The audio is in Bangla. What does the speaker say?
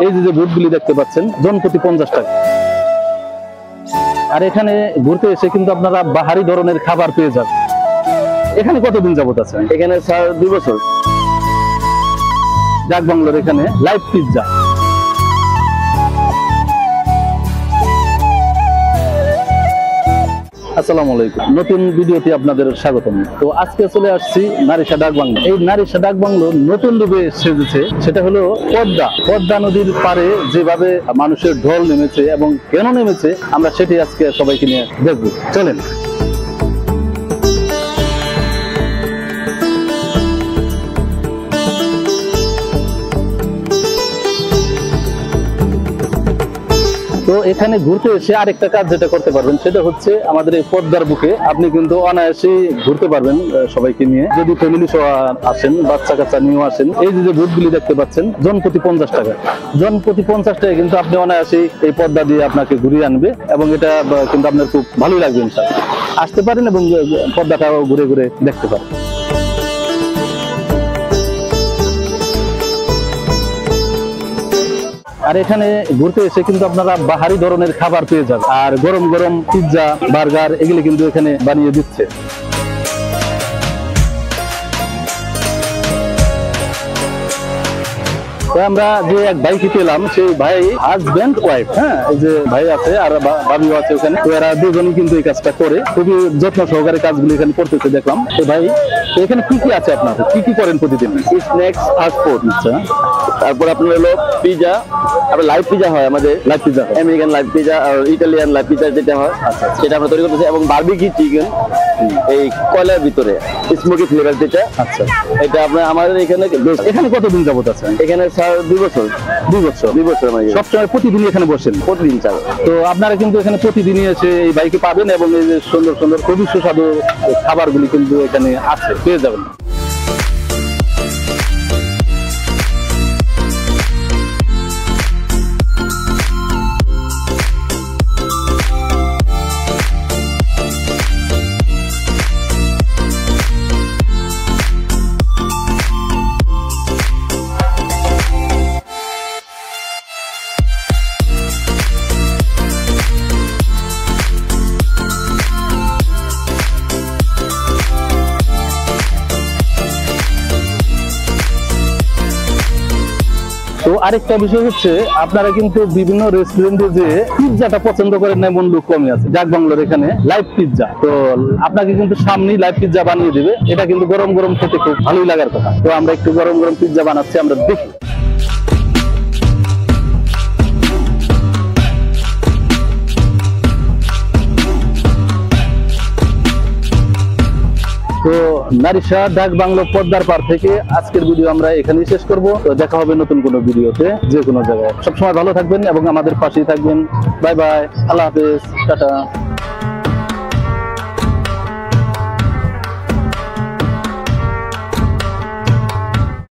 এই যে বুটগুলি দেখতে পাচ্ছেন জন প্রতি 50 টাকা। আর এখানে ঘুরতে এসে কিন্তু আপনারা বাহারি ধরনের খাবার পেয়ে যাবেন। এখানে কতদিন যাবত আছেন? এখানে স্যার 2 বছর। ডাক বাংলোর এখানে লাইভ পিৎজা। আসসালামু আলাইকুম, নতুন ভিডিওতে আপনাদের স্বাগতম। তো আজকে চলে আসছি নারিশা ডাক বাংলো। এই নারিশা ডাক বাংলো নতুন রূপে সেজেছে, সেটা হলো পদ্মা নদীর পারে যেভাবে মানুষের ঢল নেমেছে এবং কেন নেমেছে আমরা সেটি আজকে সবাইকে নিয়ে দেখব। চলেন। তো এখানে ঘুরতে এসে আরেকটা কাজ যেটা করতে পারবেন সেটা হচ্ছে আমাদের এই পদ্মার বুকে আপনি কিন্তু অনায়াসে ঘুরতে পারবেন সবাইকে নিয়ে। যদি ফ্যামিলি সহ আসেন, বাচ্চা কাচ্চা নিয়েও আসেন, এই যে বুটগুলি দেখতে পাচ্ছেন জন প্রতি 50 টাকা। জন প্রতি 50 টাকা কিন্তু আপনি অনায়াসে এই পদ্মা দিয়ে আপনাকে ঘুরিয়ে আনবে এবং এটা কিন্তু আপনার খুব ভালোই লাগবে। ইনশাআল্লাহ আসতে পারেন এবং পদ্মাটাও ঘুরে ঘুরে দেখতে পারেন। আর এখানে ঘুরতে এসে কিন্তু আপনারা বাহারি ধরনের খাবার পেয়ে যাবেন। আর গরম গরম পিৎজা, বার্গার এগুলি কিন্তু এখানে বানিয়ে দিচ্ছে। আমরা যে এক ভাইকে পেলাম, সেই ভাই হাজব্যান্ড ওয়াইফ, হ্যাঁ, এই যে ভাই আছে আর ভাবিও আছে ওখানে। তো এরা দুজনই কিন্তু এই কাজটা করে, খুবই যত্ন সহকারে কাজগুলো এখানে করতেছে দেখলাম। তো ভাই, এখানে কি কি আছে আপনাদের, কি কি করেন প্রতিদিন? Snacks, fast food. আচ্ছা, তারপর আপনার হলো পিজা, আবার লাইভ পিজা হয় আমাদের। Live pizza, American live pizza আর ইটালিয়ান লাইভ পিজা যেটা হয় সেটা আমরা তৈরি করতেছি। এবং বারবিকিউ চিকেন এই কয়লার ভিতরে স্মোকি ফ্লেভার যেটা। আচ্ছা, এটা আপনার আমাদের এখানে এখানে কতদিন যাবত আছেন? এখানে স্যার 2 বছর। 2 বছর। 2 বছর মানে সবসময় প্রতিদিনই এখানে বসেন? প্রতিদিন স্যার। তো আপনারা কিন্তু এখানে প্রতিদিনই এসে এই বাইকে পাবেন এবং এই যে সুন্দর সুন্দর খুবই সুস্বাদু খাবারগুলি কিন্তু এখানে আছে, পেয়ে যাবেন। তো আরেকটা বিষয় হচ্ছে আপনারা কিন্তু বিভিন্ন রেস্টুরেন্টে যে পিৎজাটা পছন্দ করেন না এমন লোক কমই আছে। ডাক বাংলোর এখানে লাইভ পিৎজা, তো আপনাকে কিন্তু সামনেই লাইভ পিৎজা বানিয়ে দিবে। এটা কিন্তু গরম গরম খেতে খুব ভালোই লাগার কথা। তো আমরা একটু গরম গরম পিৎজা বানাচ্ছি, আমরা দেখি। তো নারিশা ডাক বাংলো পদ্মার পার থেকে আজকের ভিডিও আমরা এখানেই শেষ করব। তো দেখা হবে নতুন কোনো ভিডিওতে, যে কোনো জায়গায়। সবসময় ভালো থাকবেন এবং আমাদের পাশেই থাকবেন। বাই বাই, আল্লাহ হাফেজ, টাটা।